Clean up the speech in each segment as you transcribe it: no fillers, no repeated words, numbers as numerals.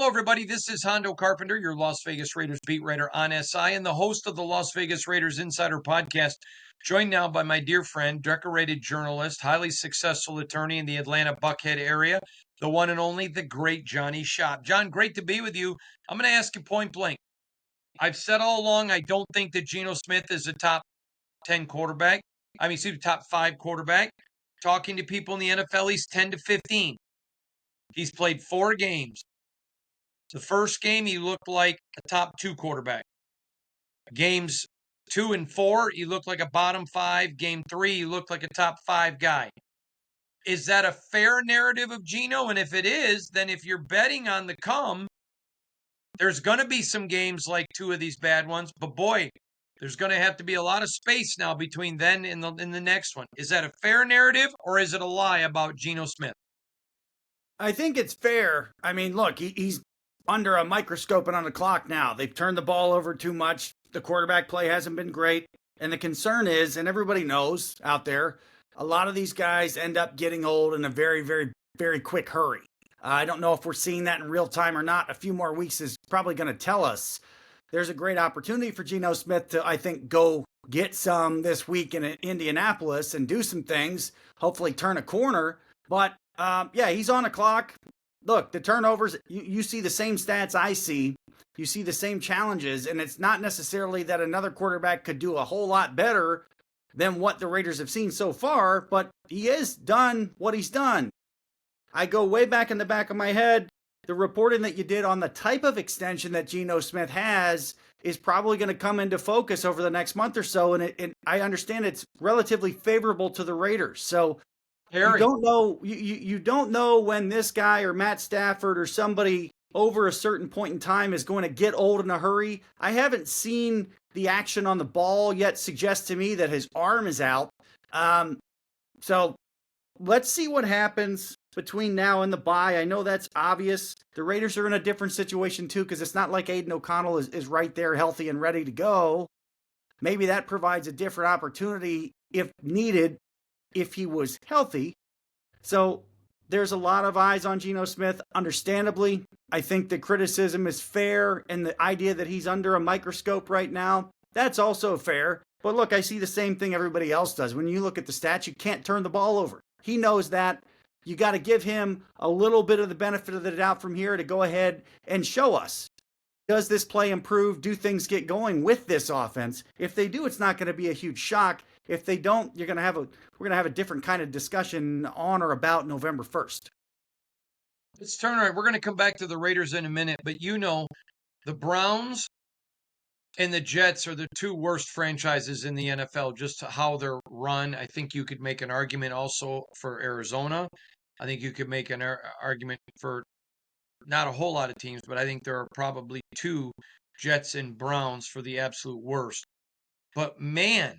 Hello, everybody. This is Hondo Carpenter, your Las Vegas Raiders beat writer on SI and the host of the Las Vegas Raiders Insider Podcast, joined now by my dear friend, decorated journalist, highly successful attorney in the Atlanta Buckhead area, the one and only, the great Johnny Shop. John, great to be with you. I'm going to ask you point blank. I've said all along I don't think that Geno Smith is a top 10 quarterback. Top 5 quarterback. Talking to people in the NFL, he's 10 to 15. He's played 4 games. The first game, he looked like a top 2 quarterback. Games 2 and 4, he looked like a bottom 5. Game 3, he looked like a top 5 guy. Is that a fair narrative of Geno? And if it is, then if you're betting on the come, there's going to be some games like 2 of these bad ones. But boy, there's going to have to be a lot of space now between then and the next one. Is that a fair narrative, or is it a lie about Geno Smith? I think it's fair. I mean, look, he's under a microscope and on the clock now. They've turned the ball over too much. The quarterback play hasn't been great. And the concern is, and everybody knows out there, a lot of these guys end up getting old in a very, very, very quick hurry. I don't know if we're seeing that in real time or not. A few more weeks is probably going to tell us. There's a great opportunity for Geno Smith to, I think, go get some this week in Indianapolis and do some things, hopefully turn a corner. But he's on the clock. Look, the turnovers, you see the same stats I see. You see the same challenges, and it's not necessarily that another quarterback could do a whole lot better than what the Raiders have seen so far, but he has done what he's done. I go way back in the back of my head. The reporting that you did on the type of extension that Geno Smith has is probably going to come into focus over the next month or so, and I understand it's relatively favorable to the Raiders. So you don't know. You don't know when this guy or Matt Stafford or somebody over a certain point in time is going to get old in a hurry. I haven't seen the action on the ball yet suggest to me that his arm is out. So let's see what happens between now and the bye. I know that's obvious. The Raiders are in a different situation too, because it's not like Aiden O'Connell is right there healthy and ready to go. Maybe that provides a different opportunity if needed, if he was healthy. So there's a lot of eyes on Geno Smith. Understandably, I think the criticism is fair, and the idea that he's under a microscope right now, that's also fair. But look, I see the same thing everybody else does. When you look at the stats, you can't turn the ball over. He knows that. You got to give him a little bit of the benefit of the doubt from here to go ahead and show us. Does this play improve? Do things get going with this offense? If they do, it's not going to be a huge shock. If they don't, we're going to have a different kind of discussion on or about November 1st. Let's turn right. We're going to come back to the Raiders in a minute, but the Browns and the Jets are the 2 worst franchises in the NFL, just how they're run. I think you could make an argument also for Arizona. I think you could make an argument for not a whole lot of teams, but I think there are probably 2 Jets and Browns for the absolute worst. But man,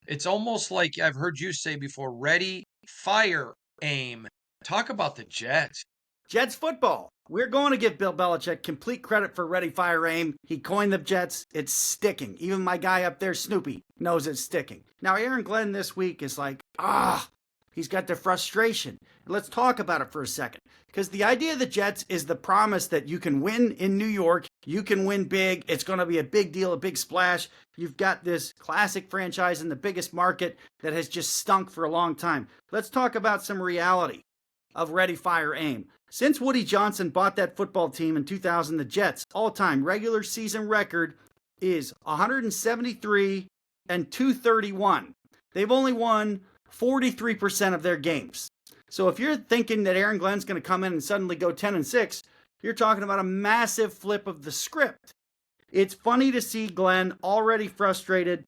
it's almost like I've heard you say before, ready, fire, aim. Talk about the Jets. Jets football. We're going to give Bill Belichick complete credit for ready, fire, aim. He coined the Jets. It's sticking. Even my guy up there, Snoopy, knows it's sticking. Now, Aaron Glenn this week is like, he's got the frustration. Let's talk about it for a second. Because the idea of the Jets is the promise that you can win in New York. You can win big. It's going to be a big deal, a big splash. You've got this classic franchise in the biggest market that has just stunk for a long time. Let's talk about some reality of ready, fire, aim. Since Woody Johnson bought that football team in 2000, the Jets' all-time regular season record is 173 and 231. They've only won 43% of their games. So if you're thinking that Aaron Glenn's going to come in and suddenly go 10-6, you're talking about a massive flip of the script. It's funny to see Glenn already frustrated,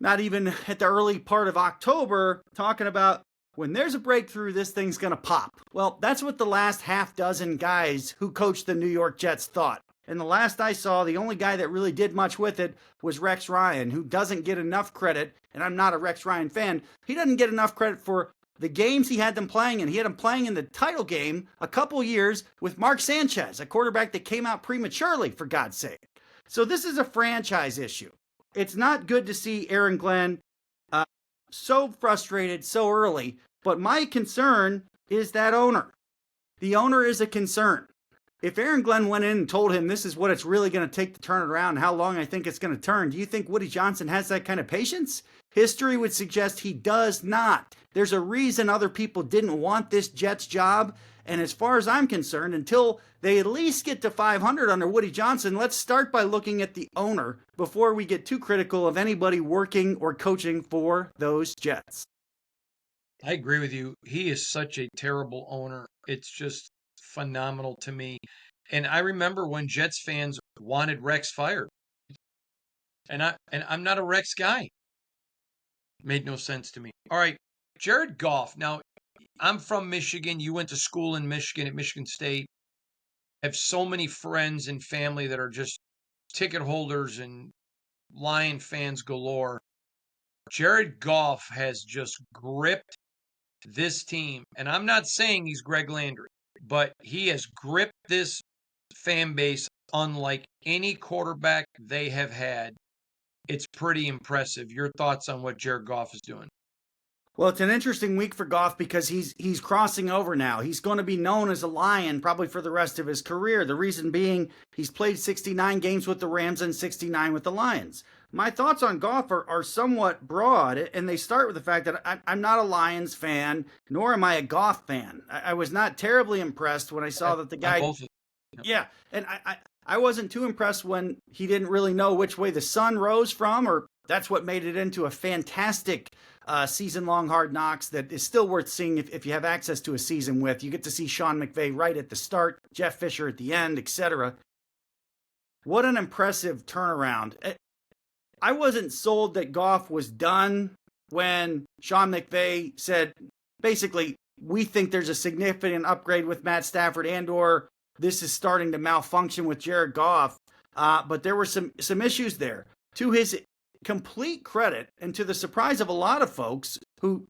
not even at the early part of October, talking about when there's a breakthrough, this thing's going to pop. Well, that's what the last half dozen guys who coached the New York Jets thought. And the last I saw, the only guy that really did much with it was Rex Ryan, who doesn't get enough credit, and I'm not a Rex Ryan fan. He doesn't get enough credit for the games he had them playing, and he had them playing in the title game a couple years with Mark Sanchez, a quarterback that came out prematurely, for God's sake. So this is a franchise issue. It's not good to see Aaron Glenn so frustrated so early, but my concern is that owner. The owner is a concern. If Aaron Glenn went in and told him this is what it's really going to take to turn it around and how long I think it's going to turn, do you think Woody Johnson has that kind of patience? History would suggest he does not. There's a reason other people didn't want this Jets job. And as far as I'm concerned, until they at least get to 500 under Woody Johnson, let's start by looking at the owner before we get too critical of anybody working or coaching for those Jets. I agree with you. He is such a terrible owner. It's just phenomenal to me. And I remember when Jets fans wanted Rex fired. And I'm not a Rex guy. Made no sense to me. All right, Jared Goff. Now, I'm from Michigan. You went to school in Michigan at Michigan State. I have so many friends and family that are just ticket holders and Lion fans galore. Jared Goff has just gripped this team. And I'm not saying he's Greg Landry, but he has gripped this fan base unlike any quarterback they have had. It's pretty impressive. Your thoughts on what Jared Goff is doing? Well, it's an interesting week for Goff because he's crossing over now. He's going to be known as a Lion probably for the rest of his career. The reason being he's played 69 games with the Rams and 69 with the Lions. My thoughts on Goff are somewhat broad, and they start with the fact that I'm not a Lions fan, nor am I a Goff fan. I was not terribly impressed when I saw that the guy... Yeah, and I wasn't too impressed when he didn't really know which way the sun rose from, or that's what made it into a fantastic season-long Hard Knocks that is still worth seeing if you have access to a season with. You get to see Sean McVay right at the start, Jeff Fisher at the end, etc. What an impressive turnaround. I wasn't sold that Goff was done when Sean McVay said, basically, we think there's a significant upgrade with Matt Stafford and/or this is starting to malfunction with Jared Goff. But there were some issues there. To his complete credit, and to the surprise of a lot of folks who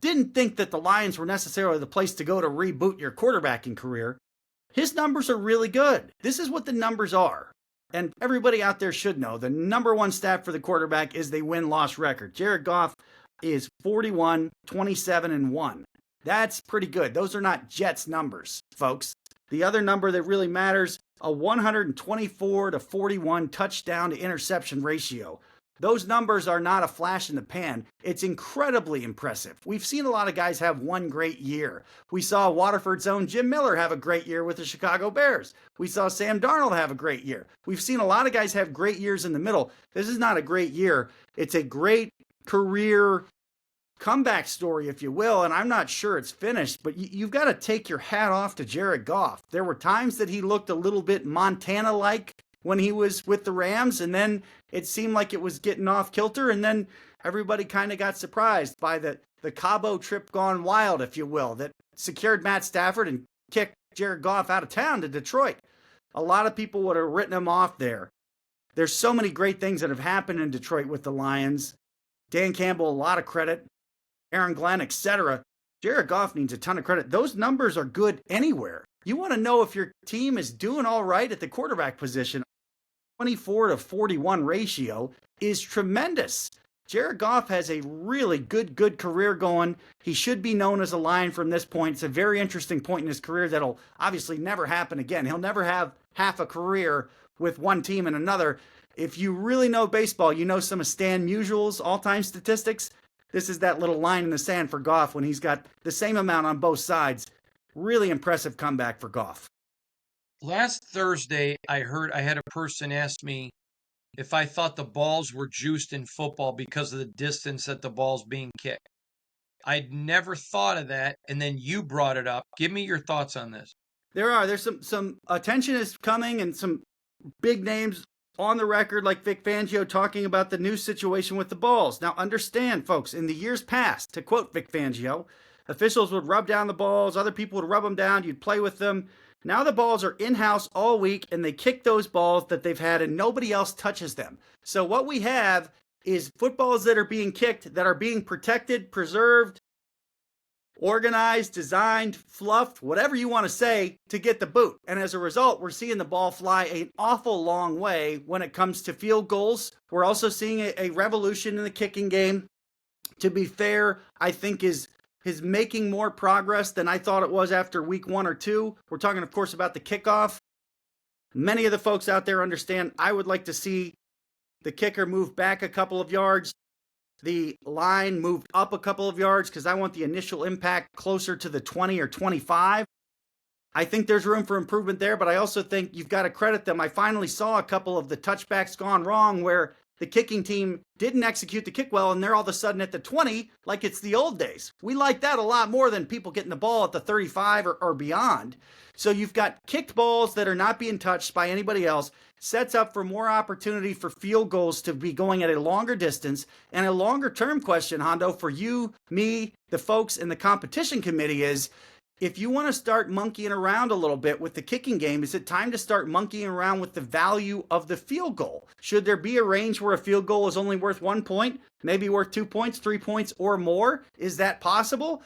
didn't think that the Lions were necessarily the place to go to reboot your quarterbacking career, his numbers are really good. This is what the numbers are. And everybody out there should know the number one stat for the quarterback is the win-loss record. Jared Goff is 41, 27, and 1. That's pretty good. Those are not Jets numbers, folks. The other number that really matters, a 124 to 41 touchdown to interception ratio. Those numbers are not a flash in the pan. It's incredibly impressive. We've seen a lot of guys have one great year. We saw Waterford's own Jim Miller have a great year with the Chicago Bears. We saw Sam Darnold have a great year. We've seen a lot of guys have great years in the middle. This is not a great year. It's a great career comeback story, if you will, and I'm not sure it's finished, but you've got to take your hat off to Jared Goff. There were times that he looked a little bit Montana-like when he was with the Rams, and then it seemed like it was getting off kilter, and then everybody kind of got surprised by the Cabo trip gone wild, if you will, that secured Matt Stafford and kicked Jared Goff out of town to Detroit. A lot of people would have written him off there. There's so many great things that have happened in Detroit with the Lions. Dan Campbell, a lot of credit. Aaron Glenn, etc. Jared Goff needs a ton of credit. Those numbers are good anywhere. You want to know if your team is doing all right at the quarterback position. 24 to 41 ratio is tremendous. Jared Goff has a really good career going. He should be known as a Lion from this point. It's a very interesting point in his career that'll obviously never happen again. He'll never have half a career with one team and another. If you really know baseball, you know some of Stan Musial's all-time statistics. This is that little line in the sand for Goff when he's got the same amount on both sides. Really impressive comeback for Goff. Last Thursday, I had a person ask me if I thought the balls were juiced in football because of the distance that the ball's being kicked. I'd never thought of that, and then you brought it up. Give me your thoughts on this. There's some attention is coming and some big names on the record like Vic Fangio talking about the new situation with the balls. Now understand, folks, in the years past, to quote Vic Fangio, officials would rub down the balls, other people would rub them down, you'd play with them. Now the balls are in-house all week and they kick those balls that they've had and nobody else touches them. So what we have is footballs that are being kicked, that are being protected, preserved, organized, designed, fluffed, whatever you want to say, to get the boot. And as a result, we're seeing the ball fly an awful long way when it comes to field goals. We're also seeing a revolution in the kicking game. To be fair, I think is is making more progress than I thought it was after week 1 or 2. We're talking, of course, about the kickoff. Many of the folks out there understand I would like to see the kicker move back a couple of yards, the line moved up a couple of yards, because I want the initial impact closer to the 20 or 25. I think there's room for improvement there, but I also think you've got to credit them. I finally saw a couple of the touchbacks gone wrong where the kicking team didn't execute the kick well, and they're all of a sudden at the 20 like it's the old days. We like that a lot more than people getting the ball at the 35 or beyond. So you've got kicked balls that are not being touched by anybody else, sets up for more opportunity for field goals to be going at a longer distance. And a longer term question, Hondo, for you, me, the folks in the competition committee is, if you want to start monkeying around a little bit with the kicking game, is it time to start monkeying around with the value of the field goal? Should there be a range where a field goal is only worth 1 point, maybe worth 2 points, 3 points, or more? Is that possible?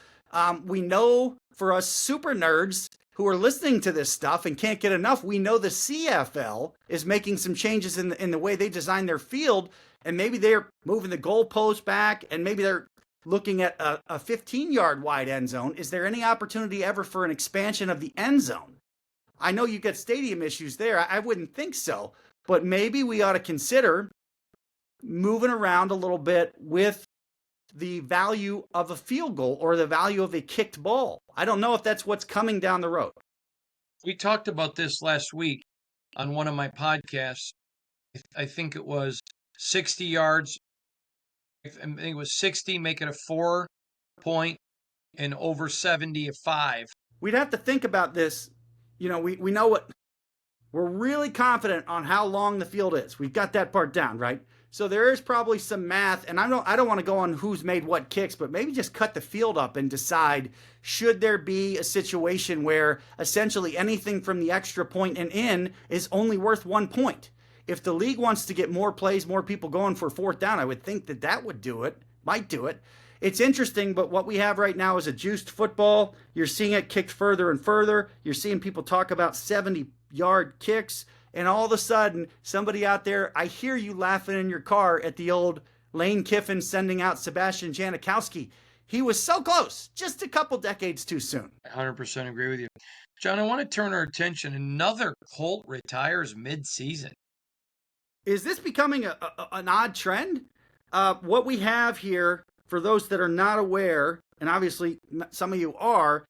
We know for us super nerds who are listening to this stuff and can't get enough, we know the CFL is making some changes in the way they design their field, and maybe they're moving the goalpost back, and maybe they're looking at a 15-yard wide end zone. Is there any opportunity ever for an expansion of the end zone? I know you get stadium issues there. I wouldn't think so, but maybe we ought to consider moving around a little bit with the value of a field goal or the value of a kicked ball. I don't know if that's what's coming down the road. We talked about this last week on one of my podcasts. I think it was 60 yards. I think it was 60, make it a 4 point, and over 70 a 5. We'd have to think about this. You know, we know what we're really confident on how long the field is. We've got that part down, right? So there is probably some math, and I don't want to go on who's made what kicks, but maybe just cut the field up and decide, should there be a situation where essentially anything from the extra point and in is only worth 1 point? If the league wants to get more plays, more people going for fourth down, I would think that would do it, might do it. It's interesting, but what we have right now is a juiced football. You're seeing it kicked further and further. You're seeing people talk about 70-yard kicks. And all of a sudden, somebody out there, I hear you laughing in your car at the old Lane Kiffin sending out Sebastian Janikowski. He was so close, just a couple decades too soon. 100% agree with you. John, I want to turn our attention. Another Colt retires mid-season. Is this becoming an odd trend? What we have here, for those that are not aware, and obviously some of you are,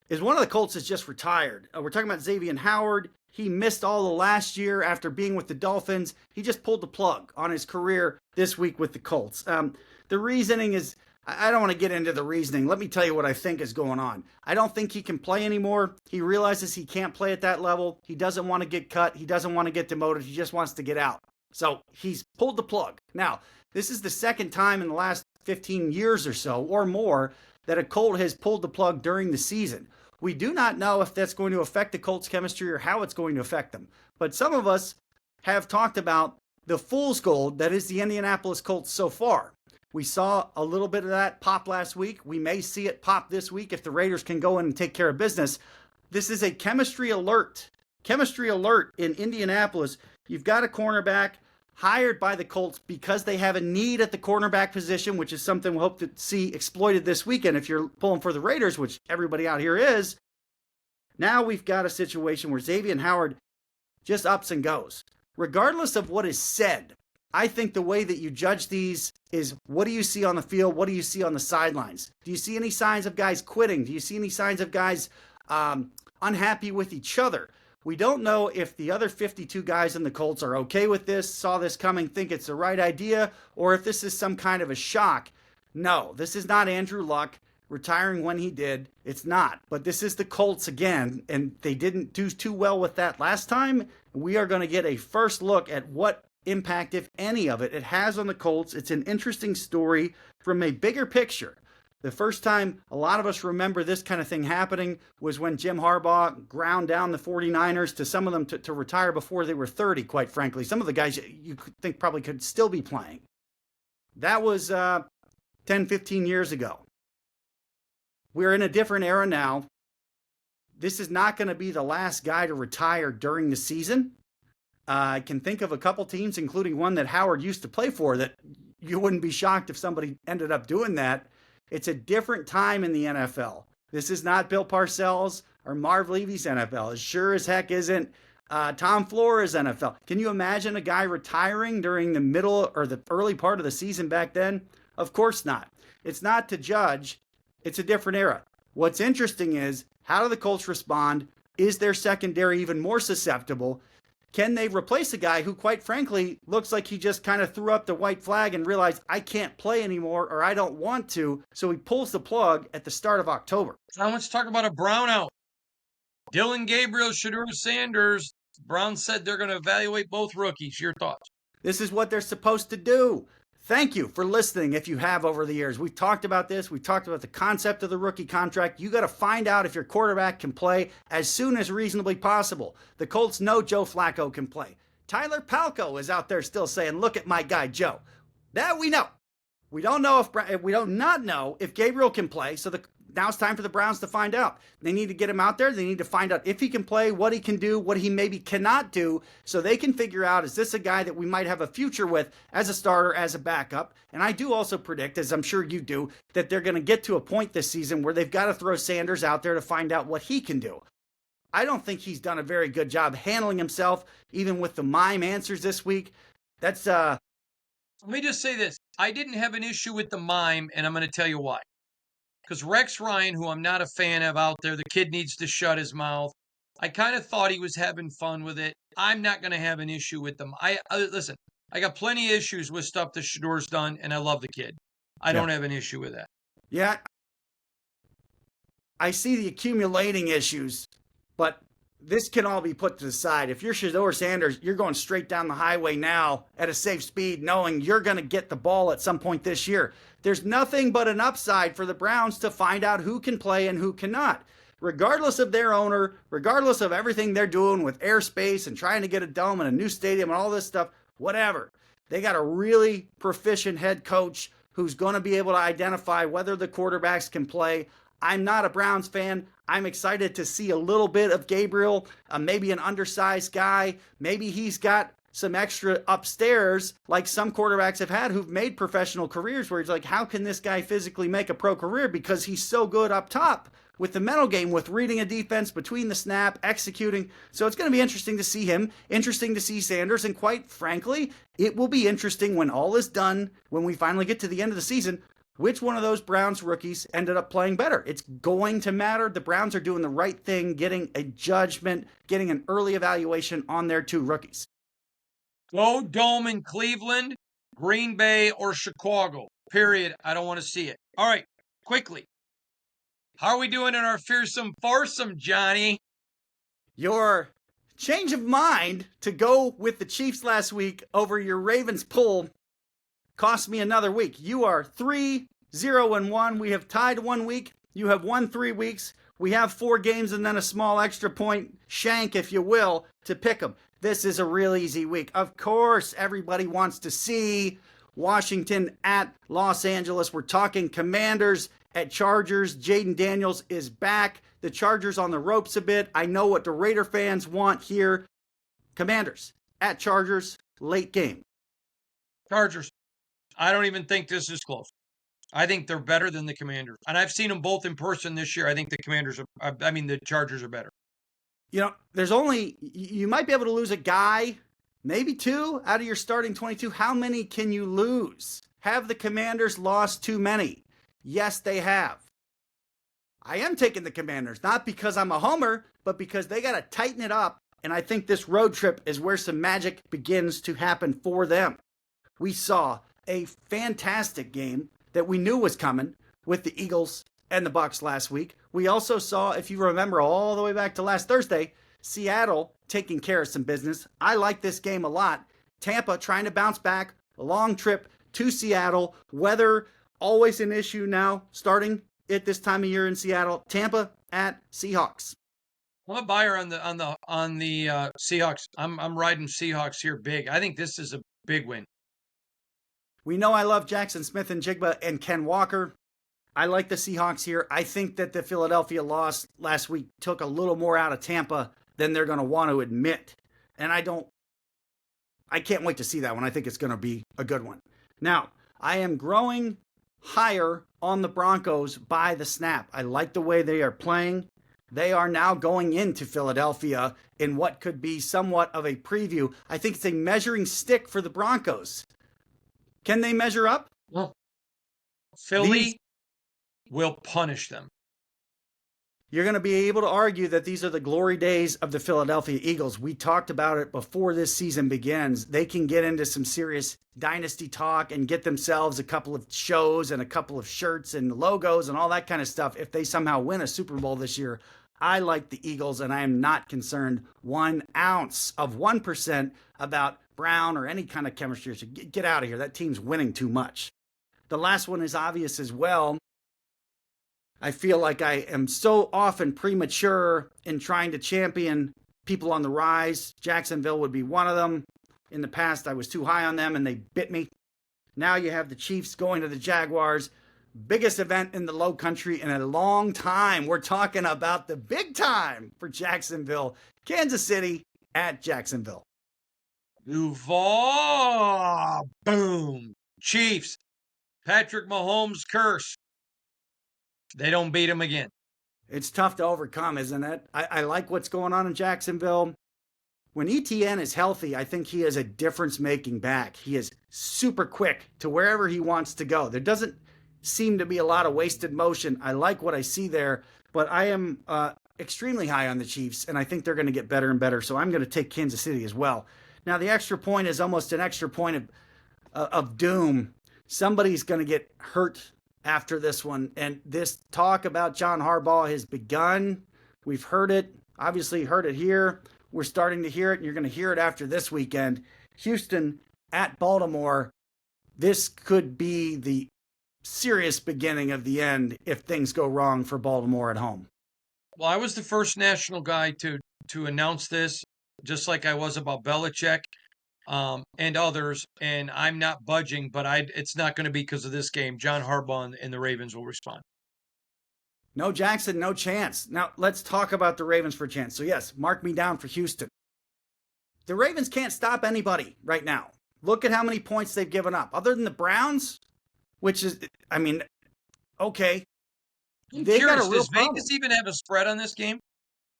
is one of the Colts has just retired. We're talking about Xavier Howard. He missed all the last year after being with the Dolphins. He just pulled the plug on his career this week with the Colts. The reasoning is, I don't want to get into the reasoning. Let me tell you what I think is going on. I don't think he can play anymore. He realizes he can't play at that level. He doesn't want to get cut. He doesn't want to get demoted. He just wants to get out. So he's pulled the plug. Now, this is the second time in the last 15 years or so or more that a Colt has pulled the plug during the season. We do not know if that's going to affect the Colts' chemistry or how it's going to affect them. But some of us have talked about the fool's gold that is the Indianapolis Colts so far. We saw a little bit of that pop last week. We may see it pop this week if the Raiders can go in and take care of business. This is a chemistry alert. Chemistry alert in Indianapolis. You've got a cornerback hired by the Colts because they have a need at the cornerback position, which is something we hope to see exploited this weekend if you're pulling for the Raiders, which everybody out here is. Now we've got a situation where Xavier Howard just ups and goes. Regardless of what is said, I think the way that you judge these is, what do you see on the field? What do you see on the sidelines? Do you see any signs of guys quitting? Do you see any signs of guys unhappy with each other? We don't know if the other 52 guys in the Colts are okay with this, saw this coming, think it's the right idea, or if this is some kind of a shock. No, this is not Andrew Luck retiring when he did. It's not. But this is the Colts again, and they didn't do too well with that last time. We are going to get a first look at what impact, if any of it, it has on the Colts. It's an interesting story from a bigger picture. The first time a lot of us remember this kind of thing happening was when Jim Harbaugh ground down the 49ers to some of them to retire before they were 30, quite frankly. Some of the guys you could think probably could still be playing. That was 10, 15 years ago. We're in a different era now. This is not going to be the last guy to retire during the season. I can think of a couple teams, including one that Howard used to play for, that you wouldn't be shocked if somebody ended up doing that. It's a different time in the NFL. This is not Bill Parcells or Marv Levy's NFL. As sure as heck isn't Tom Flores' NFL. Can you imagine a guy retiring during the middle or the early part of the season back then? Of course not. It's not to judge. It's a different era. What's interesting is, how do the Colts respond? Is their secondary even more susceptible? Can they replace a guy who, quite frankly, looks like he just kind of threw up the white flag and realized, I can't play anymore or I don't want to, so he pulls the plug at the start of October? Now let's talk about a brownout. Dylan Gabriel, Shedeur Sanders. Brown said they're going to evaluate both rookies. Your thoughts? This is what they're supposed to do. Thank you for listening if you have over the years. We've talked about this. We've talked about the concept of the rookie contract. You got to find out if your quarterback can play as soon as reasonably possible. The Colts know Joe Flacco can play. Tyler Palko is out there still saying, look at my guy Joe. That we know. We don't not know if Gabriel can play, so now it's time for the Browns to find out. They need to get him out there. They need to find out if he can play, what he can do, what he maybe cannot do, so they can figure out, is this a guy that we might have a future with as a starter, as a backup? And I do also predict, as I'm sure you do, that they're going to get to a point this season where they've got to throw Sanders out there to find out what he can do. I don't think he's done a very good job handling himself, even with the mime answers this week. That's Let me just say this. I didn't have an issue with the mime, and I'm going to tell you why. Because Rex Ryan, who I'm not a fan of out there, the kid needs to shut his mouth. I kind of thought he was having fun with it. I'm not going to have an issue with them. Listen, I got plenty of issues with stuff that Shedeur's done, and I love the kid. I don't have an issue with that. Yeah, I see the accumulating issues, but this can all be put to the side. If you're Shedeur Sanders, you're going straight down the highway now at a safe speed, knowing you're going to get the ball at some point this year. There's nothing but an upside for the Browns to find out who can play and who cannot. Regardless of their owner, regardless of everything they're doing with airspace and trying to get a dome and a new stadium and all this stuff, whatever. They got a really proficient head coach who's going to be able to identify whether the quarterbacks can play. I'm not a Browns fan. I'm excited to see a little bit of Gabriel, maybe an undersized guy. Maybe he's got some extra upstairs like some quarterbacks have had who've made professional careers where he's like, how can this guy physically make a pro career? Because he's so good up top with the mental game, with reading a defense between the snap, executing. So it's going to be interesting to see him, interesting to see Sanders, and quite frankly, it will be interesting when all is done, when we finally get to the end of the season, which one of those Browns rookies ended up playing better. It's going to matter. The Browns are doing the right thing, getting a judgment, getting an early evaluation on their two rookies. Go Dome in Cleveland, Green Bay, or Chicago. Period. I don't want to see it. All right, quickly. How are we doing in our fearsome foursome, Johnny? Your change of mind to go with the Chiefs last week over your Ravens pull cost me another week. You are 3-0-1. We have tied 1 week. You have won 3 weeks. We have 4 games and then a small extra point shank, if you will, to pick them. This is a real easy week. Of course, everybody wants to see Washington at Los Angeles. We're talking Commanders at Chargers. Jaden Daniels is back. The Chargers on the ropes a bit. I know what the Raider fans want here. Commanders at Chargers, late game. Chargers. I don't even think this is close. I think they're better than the Commanders. And I've seen them both in person this year. I think the Chargers are better. You know, you might be able to lose a guy, maybe 2 out of your starting 22. How many can you lose? Have the Commanders lost too many? Yes, they have. I am taking the Commanders, not because I'm a homer, but because they got to tighten it up. And I think this road trip is where some magic begins to happen for them. We saw a fantastic game that we knew was coming with the Eagles and the Bucs last week. We also saw, if you remember all the way back to last Thursday, Seattle taking care of some business. I like this game a lot. Tampa trying to bounce back, a long trip to Seattle. Weather always an issue now, starting at this time of year in Seattle. Tampa at Seahawks. I'm a buyer on the Seahawks. I'm riding Seahawks here big. I think this is a big win. We know I love Jackson Smith and Jigba and Ken Walker. I like the Seahawks here. I think that the Philadelphia loss last week took a little more out of Tampa than they're going to want to admit. And I can't wait to see that one. I think it's going to be a good one. Now, I am growing higher on the Broncos by the snap. I like the way they are playing. They are now going into Philadelphia in what could be somewhat of a preview. I think it's a measuring stick for the Broncos. Can they measure up? Well, Philly will punish them. You're going to be able to argue that these are the glory days of the Philadelphia Eagles. We talked about it before this season begins. They can get into some serious dynasty talk and get themselves a couple of shows and a couple of shirts and logos and all that kind of stuff if they somehow win a Super Bowl this year. I like the Eagles, and I am not concerned 1 ounce of 1% about Brown or any kind of chemistry. So get out of here. That team's winning too much. The last one is obvious as well. I feel like I am so often premature in trying to champion people on the rise. Jacksonville would be one of them. In the past, I was too high on them and they bit me. Now you have the Chiefs going to the Jaguars. Biggest event in the Low Country in a long time. We're talking about the big time for Jacksonville. Kansas City at Jacksonville. Duval. Boom. Chiefs. Patrick Mahomes' curse. They don't beat him again. It's tough to overcome, isn't it? I like what's going on in Jacksonville. When ETN is healthy, I think he is a difference-making back. He is super quick to wherever he wants to go. There doesn't seem to be a lot of wasted motion. I like what I see there, but I am extremely high on the Chiefs, and I think they're going to get better and better, so I'm going to take Kansas City as well. Now, the extra point is almost an extra point of doom. Somebody's going to get hurt after this one, and this talk about John Harbaugh has begun. We've heard it, obviously heard it here. We're starting to hear it, and you're going to hear it after this weekend. Houston at Baltimore. This could be the serious beginning of the end if things go wrong for Baltimore at home. Well, I was the first national guy to announce this, just like I was about Belichick and others, and I'm not budging, but it's not going to be because of this game. John Harbaugh and the Ravens will respond. No Jackson, no chance. Now, let's talk about the Ravens for a chance. So, yes, mark me down for Houston. The Ravens can't stop anybody right now. Look at how many points they've given up. Other than the Browns, which is, I mean, okay. They got a real does problem. Vegas even have a spread on this game?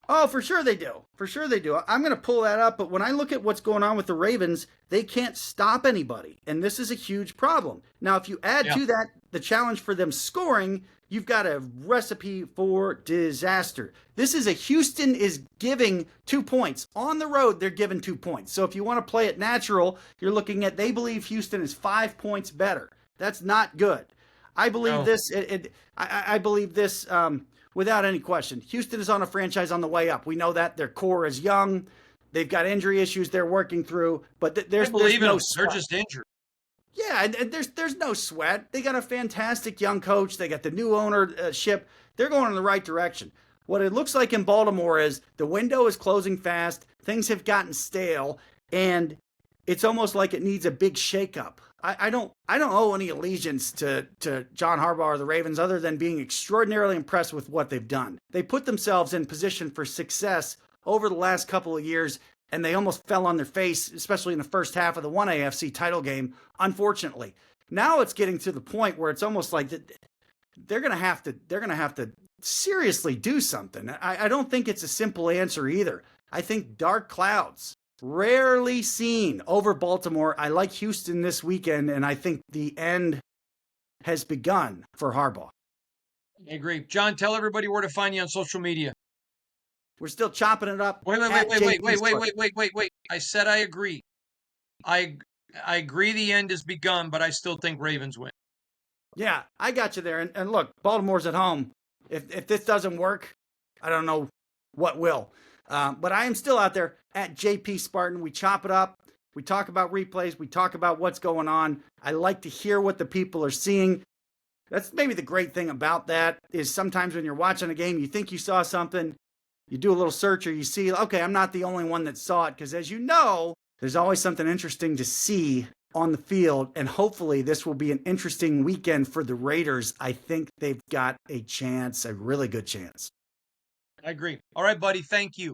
Oh, for sure they do. For sure they do. I'm going to pull that up, but when I look at what's going on with the Ravens, they can't stop anybody, and this is a huge problem. Now, if you add to that the challenge for them scoring, you've got a recipe for disaster. This is Houston is giving 2 points. On the road, they're giving 2 points. So if you want to play it natural, you're looking at they believe Houston is 5 points better. That's not good. I believe this. I believe this without any question. Houston is on a franchise on the way up. We know that their core is young. They've got injury issues they're working through, but there's no sweat. They're just injured. Yeah, and there's no sweat. They got a fantastic young coach. They got the new ownership. They're going in the right direction. What it looks like in Baltimore is the window is closing fast. Things have gotten stale, and it's almost like it needs a big shakeup. I don't owe any allegiance to John Harbaugh or the Ravens other than being extraordinarily impressed with what they've done. They put themselves in position for success over the last couple of years, and they almost fell on their face, especially in the first half of the one AFC title game, unfortunately. Now it's getting to the point where it's almost like they're going to have to seriously do something. I don't think it's a simple answer either. I think dark clouds, rarely seen over Baltimore. I like Houston this weekend, and I think the end has begun for Harbaugh. I agree. John, tell everybody where to find you on social media. We're still chopping it up. Wait. I said I agree. I agree the end has begun, but I still think Ravens win. Yeah, I got you there. And look, Baltimore's at home. If this doesn't work, I don't know what will. But I am still out there at JP Spartan. We chop it up. We talk about replays. We talk about what's going on. I like to hear what the people are seeing. That's maybe the great thing about that is sometimes when you're watching a game, you think you saw something. You do a little search or you see, okay, I'm not the only one that saw it. Because as you know, there's always something interesting to see on the field. And hopefully this will be an interesting weekend for the Raiders. I think they've got a chance, a really good chance. I agree. All right, buddy. Thank you.